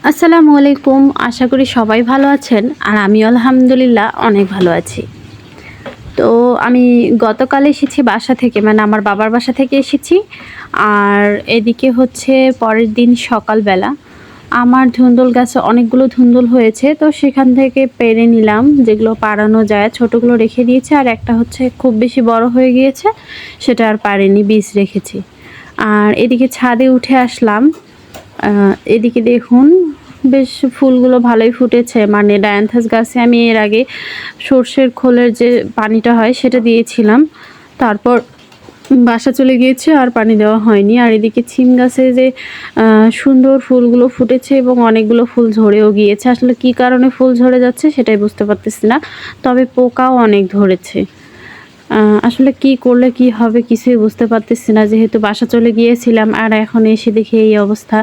আসসালামু আলাইকুম। আশা করি সবাই ভালো আছেন আর আমি আলহামদুলিল্লাহ অনেক ভালো আছি। তো আমি গতকাল এসেছি বাসা থেকে, মানে আমার বাবার বাসা থেকে এসেছি। আর এদিকে হচ্ছে পরের দিন সকালবেলা আমার ধুন্দুল গাছে অনেকগুলো ধুন্দুল হয়েছে, তো সেখান থেকে পেড়ে নিলাম, যেগুলো পাড়ানো যায় ছোটোগুলো রেখে দিয়েছি, আর একটা হচ্ছে খুব বেশি বড় হয়ে গিয়েছে, সেটা আর পারিনি, বীজ রেখেছি। আর এদিকে ছাদে উঠে আসলাম। এদিকে দেখুন বেশ ফুলগুলো ভালোই ফুটেছে, মানে ডায়ান্থাস গাছে আমি এর আগে সর্ষের খোলের যে পানিটা হয় সেটা দিয়েছিলাম, তারপর বাসা চলে গিয়েছে আর পানি দেওয়া হয়নি। আর এদিকে ছিম গাছে যে সুন্দর ফুলগুলো ফুটেছে এবং অনেকগুলো ফুল ঝরেও গিয়েছে, আসলে কি কারণে ফুল ঝরে যাচ্ছে সেটাই বুঝতে পারতেছি না, তবে পোকাও অনেক ধরেছে। আসলে কি করলে কি হবে কিছুই বুঝতে পারতেছি না, যেহেতু বাসা চলে গিয়েছিলাম আর এখন এসে দেখি এই অবস্থা।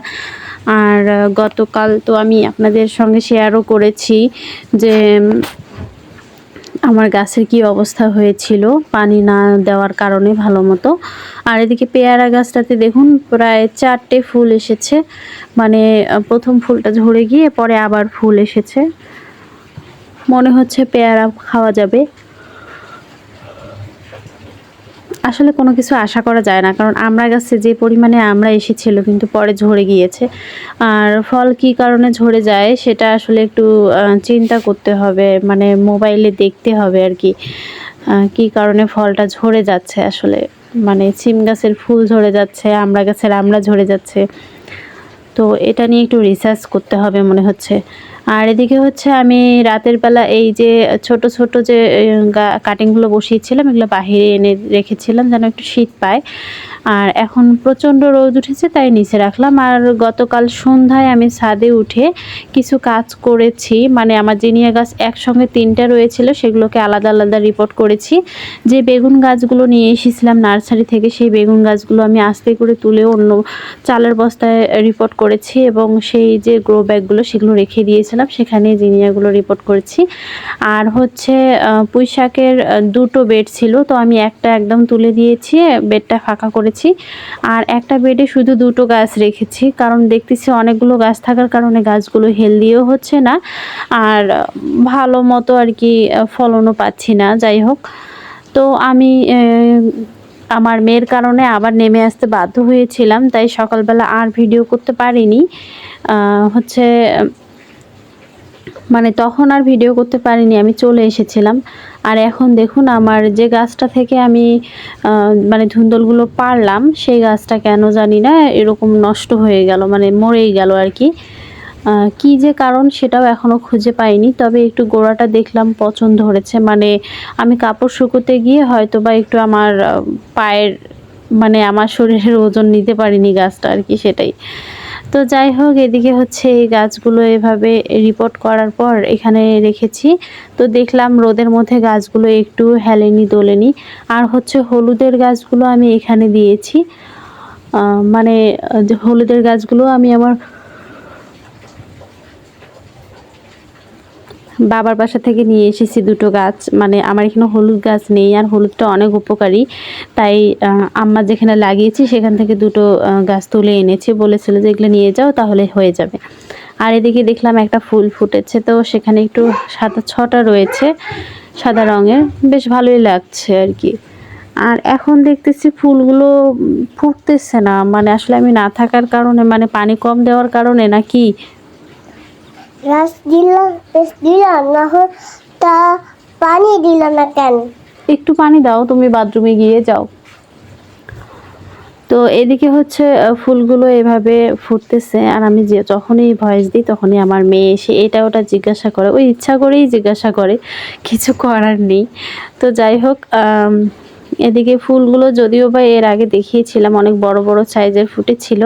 আর গতকাল তো আমি আপনাদের সঙ্গে শেয়ারও করেছি যে আমার গাছের কি অবস্থা হয়েছিল পানি না দেওয়ার কারণে ভালো মতো। আর এদিকে পেয়ারা গাছটাতে দেখুন প্রায় 4টে ফুল এসেছে, মানে প্রথম ফুলটা ঝরে গিয়ে পরে আবার ফুল এসেছে, মনে হচ্ছে পেয়ারা খাওয়া যাবে। আসলে কোনো কিছু আশা করা যায় না, কারণ আমড়া গাছে যে পরিমাণে আমড়া এসেছিল কিন্তু পরে ঝরে গিয়েছে। আর ফল কি কারণে ঝরে যায় সেটা আসলে একটু চিন্তা করতে হবে, মানে মোবাইলে দেখতে হবে আর কি, কী কারণে ফলটা ঝরে যাচ্ছে আসলে। মানে সিম গাছের ফুল ঝরে যাচ্ছে, আমড়া গাছের আমড়া ঝরে যাচ্ছে, তো এটা নিয়ে একটু রিসার্চ করতে হবে মনে হচ্ছে। আর এদিকে হচ্ছে আমি রাতের বেলা এই যে ছোট ছোট যে কাটিংগুলো বসিয়েছিলাম এগুলো বাহিরে এনে রেখেছিলাম যেন একটু শীত পায়। আর এখন প্রচণ্ড রোদ উঠেছে তাই নিচে রাখলাম। আর গতকাল সন্ধ্যায় আমি ছাদে উঠে কিছু কাজ করেছি, মানে আমার জিনিয়া গাছ একসঙ্গে 3টা রয়েছিল, সেগুলোকে আলাদা আলাদা রিপোর্ট করেছি। যে বেগুন গাছগুলো নিয়ে এসেছিলাম নার্সারি থেকে, সেই বেগুন গাছগুলো আমি আস্তে করে তুলে অন্য চালের বস্তায় রিপোর্ট করেছি, এবং সেই যে গ্রো ব্যাগগুলো সেগুলো রেখে দিয়েছিলাম সেখানে জিনিয়াগুলো রিপোর্ট করেছি। আর হচ্ছে পুঁই শাকের 2টো বেড ছিল, তো আমি একটা একদম তুলে দিয়েছি, বেডটা ফাঁকা করেছি। আর একটা বেডে শুধু 2টো গাছ রেখেছি, কারণ দেখতেছি অনেকগুলো গাছ থাকার কারণে গাছগুলো হেলদিও হচ্ছে না আর ভালো মতো আর কি ফলনও পাচ্ছি না। যাই হোক, তো আমি আমার মেয়ের কারণে আবার নেমে আসতে বাধ্য হয়েছিলাম, তাই সকালবেলা আর ভিডিও করতে পারিনি। হচ্ছে মানে তখন আর ভিডিও করতে পারিনি, আমি চলে এসেছিলাম। আর এখন দেখুন আমার যে গাছটা থেকে আমি মানে ধুন্দুলগুলো পারলাম সেই গাছটা কেন জানি না এরকম নষ্ট হয়ে গেল, মানে মরেই গেল আর কি। কি যে কারণ সেটাও এখনও খুঁজে পাইনি, তবে একটু গোড়াটা দেখলাম পচন ধরেছে, মানে আমি কাপড় শুকোতে গিয়ে হয়তো বা একটু আমার পায়ের, মানে আমার শরীরের ওজন নিতে পারিনি গাছটা আর কি, সেটাই। তো যাই হোক, এদিকে হচ্ছে এই গাছগুলো এভাবে রিপোর্ট করার পর এখানে রেখেছি, তো দেখলাম রোদের মধ্যে গাছগুলো একটু হেলেনি দোলেনি। আর হচ্ছে হলুদের গাছগুলো আমি এখানে দিয়েছি, মানে হলুদের গাছগুলো আমি আমার বাবার বাসা থেকে নিয়ে এসেছি 2টো গাছ, মানে আমার এখানে হলুদ গাছ নেই আর হলুদটা অনেক উপকারী, তাই আম্মা যেখানে লাগিয়েছি সেখান থেকে 2টো গাছ তুলে এনেছি, বলেছিল যে এগুলো নিয়ে যাও তাহলে হয়ে যাবে। আর এদিকে দেখলাম একটা ফুল ফুটেছে, তো সেখানে একটু 7-6টা রয়েছে সাদা রঙের, বেশ ভালোই লাগছে আর কি। আর এখন দেখতেছি ফুলগুলো ফুটতেছে না, মানে আসলে আমি না থাকার কারণে, মানে পানি কম দেওয়ার কারণে নাকি। দিলাম না তা পানি দিলাম না কেন? একটু পানি দাও, তুমি বাথরুমে গিয়ে যাও। তো এদিকে হচ্ছে ফুলগুলো এভাবে ফুটতেছে, আর আমি যে যখনই ভয়েস দিই তখনই আমার মেয়ে এসে এটা ওটা জিজ্ঞাসা করে, ওই ইচ্ছা করেই জিজ্ঞাসা করে, কিছু করার নেই। তো যাই হোক, এদিকে ফুলগুলো যদিও বা এর আগে দেখিয়েছিলাম অনেক বড় বড় সাইজের ফুটেছিল,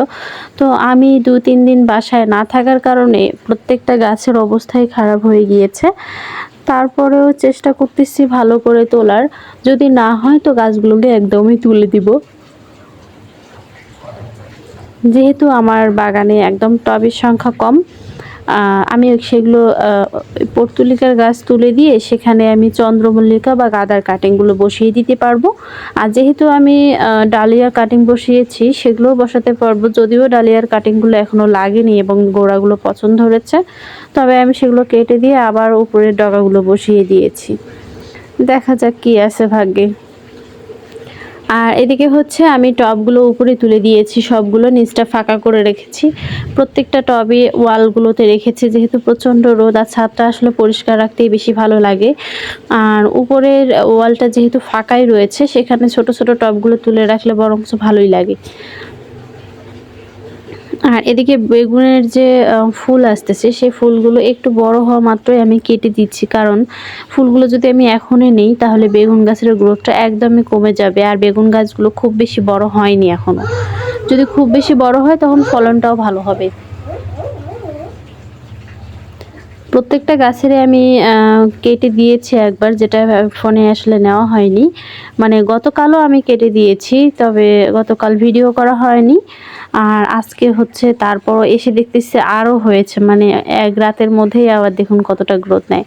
তো আমি 2-3 দিন বাসায় না থাকার কারণে প্রত্যেকটা গাছের অবস্থাই খারাপ হয়ে গিয়েছে। তারপরেও চেষ্টা করতেছি ভালো করে তোলার, যদি না হয় তো গাছগুলোকে একদমই তুলে দিব। যেহেতু আমার বাগানে একদম টবের সংখ্যা কম, আমি সেগুলো পর্তুলিকার গাছ তুলে দিয়ে সেখানে আমি চন্দ্রমল্লিকা বা গাঁদার কাটিংগুলো বসিয়ে দিতে পারবো। আর যেহেতু আমি ডালিয়ার কাটিং বসিয়েছি সেগুলোও বসাতে পারবো, যদিও ডালিয়ার কাটিংগুলো এখনও লাগেনি এবং গোড়াগুলো পছন্দ হয়েছে, তবে আমি সেগুলো কেটে দিয়ে আবার উপরের ডগাগুলো বসিয়ে দিয়েছি। দেখা যাক কি আছে ভাগ্যে। আর এদিকে হচ্ছে আমি টবগুলো উপরে তুলে দিয়েছি, সবগুলো নিচটা ফাঁকা করে রেখেছি। প্রত্যেকটা টবে ওয়ালগুলোতে রেখেছি, যেহেতু প্রচণ্ড রোদ আর ছাদটা আসলে পরিষ্কার রাখতেই বেশি ভালো লাগে। আর উপরের ওয়ালটা যেহেতু ফাঁকাই রয়েছে, সেখানে ছোট ছোট টবগুলো তুলে রাখলে বরঞ্চ ভালোই লাগে। আর এদিকে বেগুনের যে ফুল আসতেছে সেই ফুলগুলো একটু বড় হওয়া মাত্রই আমি কেটে দিচ্ছি, কারণ ফুলগুলো যদি আমি এখনই নেই তাহলে বেগুন গাছের গ্রোথটা একদমই কমে যাবে। আর বেগুন গাছগুলো খুব বেশি বড় হয়নি এখনও, যদি খুব বেশি বড় হয় তখন ফলনটাও ভালো হবে। প্রত্যেকটা গাছেরই আমি কেটে দিয়েছি একবার, যেটা ফোনে আসলে নেওয়া হয়নি। মানে গতকালও আমি কেটে দিয়েছি, তবে গতকাল ভিডিও করা হয়নি। আর আজকে হচ্ছে তারপরও এসে দেখতেছি আরও হয়েছে, মানে এক রাতের মধ্যেই আবার দেখুন কতটা গ্রোথ নেয়।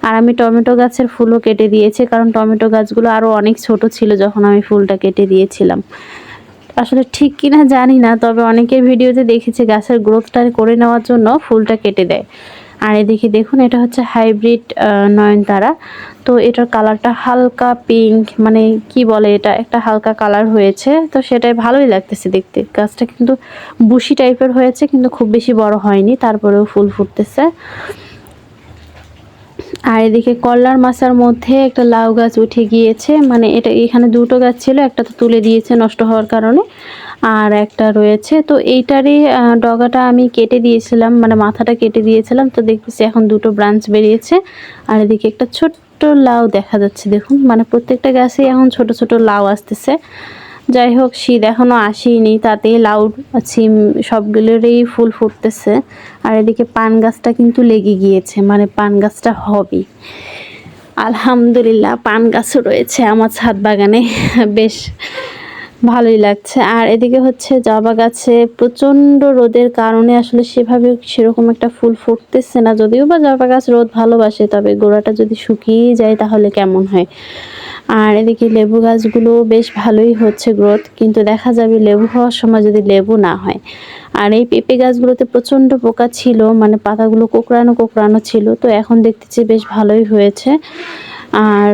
আর আমি টমেটো গাছের ফুলও কেটে দিয়েছি, কারণ টমেটো গাছগুলো আরও অনেক ছোট ছিল যখন আমি ফুলটা কেটে দিয়েছিলাম। আসলে ঠিক কিনা জানি না, তবে অনেকের ভিডিওতে দেখেছি গাছের গ্রোথটা করে নেওয়ার জন্য ফুলটা কেটে দেয়। আর এদিকে দেখুন এটা হচ্ছে হাইব্রিড নয়নতারা। তো এটার কালারটা হালকা পিঙ্ক, মানে কি বলে, এটা একটা হালকা কালার হয়েছে, তো সেটাই ভালোই লাগতেছে দেখতে। গাছটা কিন্তু বুশি টাইপের হয়েছে, কিন্তু খুব বেশি বড় হয়নি, তারপরেও ফুল ফুটতেছে। আর এদিকে কল্লার মাচার মধ্যে একটা লাউ গাছ উঠে গিয়েছে, মানে এটা এখানে দুটো গাছ ছিল, একটা তো তুলে দিয়েছে নষ্ট হওয়ার কারণে, আর একটা রয়েছে। তো এইটারই ডগাটা আমি কেটে দিয়েছিলাম, মানে মাথাটা কেটে দিয়েছিলাম, তো দেখতেছি এখন দুটো ব্রাঞ্চ বেরিয়েছে। আর এদিকে একটা ছোট্ট লাউ দেখা যাচ্ছে, দেখুন মানে প্রত্যেকটা গাছেই এখন ছোট ছোট লাউ আসতেছে। যাই হোক, শীত এখনও আসেনি, তাতেই লাউ সিম সবগুলোরই ফুল ফুটতেছে। আর এদিকে পান গাছটা কিন্তু লেগে গিয়েছে, মানে পান গাছটা হবে। আলহামদুলিল্লাহ পান গাছও রয়েছে আমার ছাদ বাগানে, বেশ ভালোই লাগছে। আর এদিকে হচ্ছে জবা গাছে প্রচণ্ড রোদের কারণে আসলে সেরকম একটা ফুল ফুটতেছে না, যদিও বা জবা গাছ রোদ ভালোবাসে, তবে গোড়াটা যদি শুকিয়ে যায় তাহলে কেমন হয়। আর এদিকে লেবু গাছগুলো বেশ ভালোই হচ্ছে গ্রোথ, কিন্তু দেখা যাবে লেবু হওয়ার সময় যদি লেবু না হয়। আর এই পেঁপে গাছগুলোতে প্রচণ্ড পোকা ছিল, মানে পাতাগুলো কোঁকড়ানো কোঁকড়ানো ছিল, তো এখন দেখতেছি বেশ ভালোই হয়েছে। আর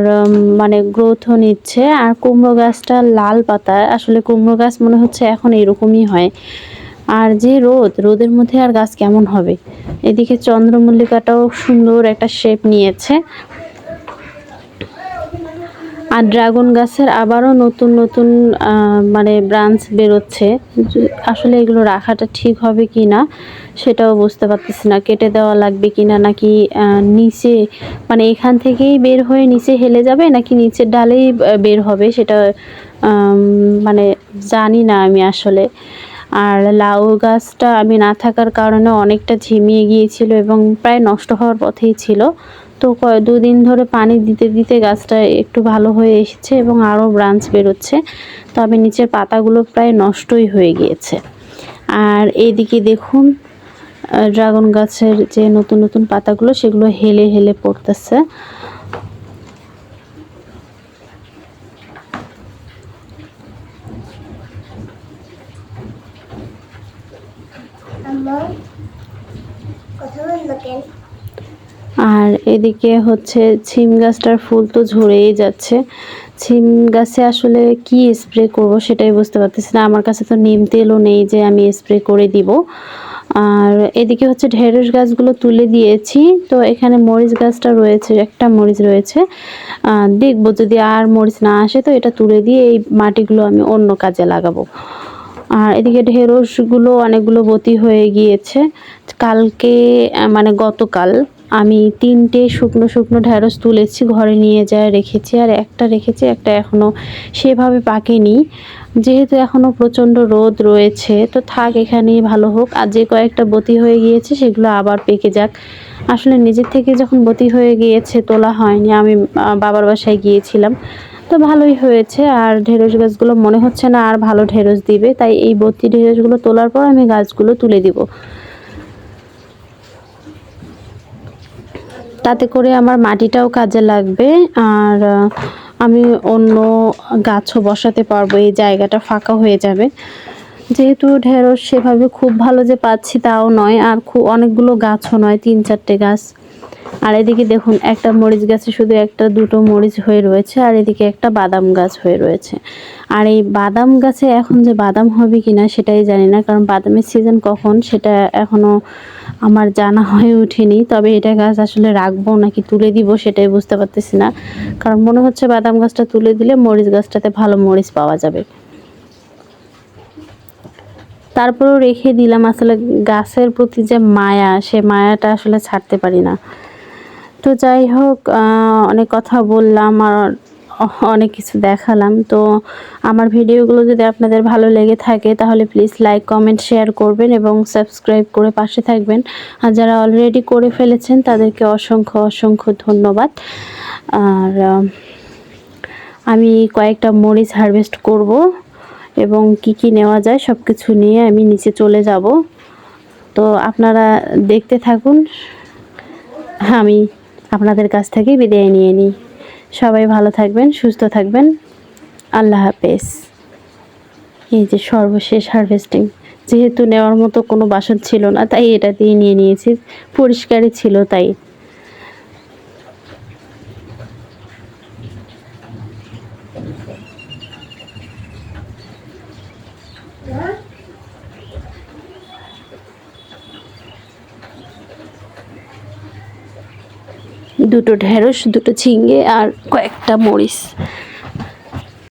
মানে গ্রোথও নিচ্ছে। আর কুমড়ো গাছটা লাল পাতা, আসলে কুমড়ো গাছ মনে হচ্ছে এখন এরকমই হয়। আর যে রোদের মধ্যে আর গাছ কেমন হবে। এদিকে চন্দ্রমল্লিকাটাও সুন্দর একটা শেপ নিয়েছে। আর ড্রাগন গাছের আবারও নতুন নতুন মানে ব্রাঞ্চ বেরোচ্ছে। আসলে এগুলো রাখাটা ঠিক হবে কি না সেটাও বুঝতে পারতেছি না, কেটে দেওয়া লাগবে কি না, নাকি নিচে মানে এখান থেকেই বের হয়ে নিচে হেলে যাবে, নাকি নিচের ডালেই বের হবে, সেটা মানে জানি না আমি আসলে। আর লাউ গাছটা আমি না থাকার কারণে অনেকটা ঝিমিয়ে গিয়েছিল এবং প্রায় নষ্ট হওয়ার পথেই ছিল। তো দুদিন ধরে পানি দিতে দিতে গাছটা একটু ভালো হয়ে এসেছে এবং আরও ব্রাঞ্চ বেরোচ্ছে, তবে নিচের পাতাগুলো প্রায় নষ্টই হয়ে গিয়েছে। আর এইদিকে দেখুন ড্রাগন গাছের যে নতুন নতুন পাতাগুলো সেগুলো হেলে হেলে পড়তেছে। আর এদিকে হচ্ছে ছিম গাছটার ফুল তো ঝরেই যাচ্ছে। ছিম গাছে আসলে কি স্প্রে করব সেটাই বুঝতে পারতেছি না, আমার কাছে তো নিম তেলও নেই যে আমি স্প্রে করে দিব। আর এদিকে হচ্ছে ঢেঁড়স গাছগুলো তুলে দিয়েছি, তো এখানে মরিচ গাছটা রয়েছে, একটা মরিচ রয়েছে, দেখবো যদি আর মরিচ না আসে তো এটা তুলে দিয়ে এই মাটিগুলো আমি অন্য কাজে লাগাবো। আর এদিকে ঢেঁড়সগুলো অনেকগুলো বতি হয়ে গিয়েছে। কালকে মানে গতকাল আমি 3টে শুকনো শুকনো ঢেঁড়স তুলেছি, ঘরে নিয়ে যায় রেখেছি, আর একটা রেখেছি, একটা এখনও সেভাবে পাকেনি। যেহেতু এখনও প্রচণ্ড রোদ রয়েছে তো থাক, এখানেই ভালো হোক। আর যে কয়েকটা বতি হয়ে গিয়েছে সেগুলো আবার পেকে যাক। আসলে নিজের থেকে যখন বতি হয়ে গিয়েছে তোলা হয়নি, আমি বাবার বাসায় গিয়েছিলাম, তো ভালোই হয়েছে। আর ঢেঁড়স গাছগুলো মনে হচ্ছে না আর ভালো ঢেঁড়স দিবে, তাই এই বতি ঢেঁড়সগুলো তোলার পর আমি গাছগুলো তুলে দিব। তাতে করে আমার মাটিটাও কাজে লাগবে, আর আমি অন্য গাছও বসাতে পারবো, এই জায়গাটা ফাঁকা হয়ে যাবে। যেহেতু ঢেঁড়স সেভাবে খুব ভালো যে পাচ্ছি তাও নয়, আর খুব অনেকগুলো গাছও নয়, 3-4টে গাছ। আর এদিকে দেখুন একটা মরিচ গাছে শুধু একটা দুটো মরিচ হয়ে রয়েছে, আর এদিকে একটা বাদাম গাছ হয়ে রয়েছে। আর এই বাদাম গাছে এখন যে বাদাম হবে কিনা সেটাই জানি না, কারণ বাদামের সিজন কখন সেটা এখনো আমার জানা হয়ে ওঠেনি। তবে এটা গাছ আসলে রাখবো নাকি তুলে দিব সেটাই বুঝতে পারতেছি না, কারণ মনে হচ্ছে বাদাম গাছটা তুলে দিলে মরিচ গাছটাতে ভালো মরিচ পাওয়া যাবে। তারপরেও রেখে দিলাম, আসলে গাছের প্রতি যে মায়া, সে মায়াটা আসলে ছাড়তে পারি না। তো যাই হোক, অনেক কথা বললাম আর অনেক কিছু দেখালাম। তো আমার ভিডিওগুলো যদি আপনাদের ভালো লেগে থাকে তাহলে প্লিজ লাইক, কমেন্ট, শেয়ার করবেন এবং সাবস্ক্রাইব করে পাশে থাকবেন। আর যারা অলরেডি করে ফেলেছেন তাদেরকে অসংখ্য অসংখ্য ধন্যবাদ। আর আমি কয়েকটা মরিচ হারভেস্ট করব এবং কি কি নেওয়া যায় সব কিছু নিয়ে আমি নিচে চলে যাব। তো আপনারা দেখতে থাকুন, আমি আপনাদের কাছ থেকে বিদায় নিয়ে নিই। সবাই ভালো থাকবেন, সুস্থ থাকবেন, আল্লাহ হাফেজ। এই যে সর্বশেষ হারভেস্টিং, যেহেতু নেওয়ার মতো কোনো বাসন ছিল না তাই এটা দিয়ে নিয়ে নিয়েছি, পরিষ্কারই ছিল তাই। দুটো ঢেঁড়স, দুটো ঝিঙ্গে আর কয়েকটা মরিচ।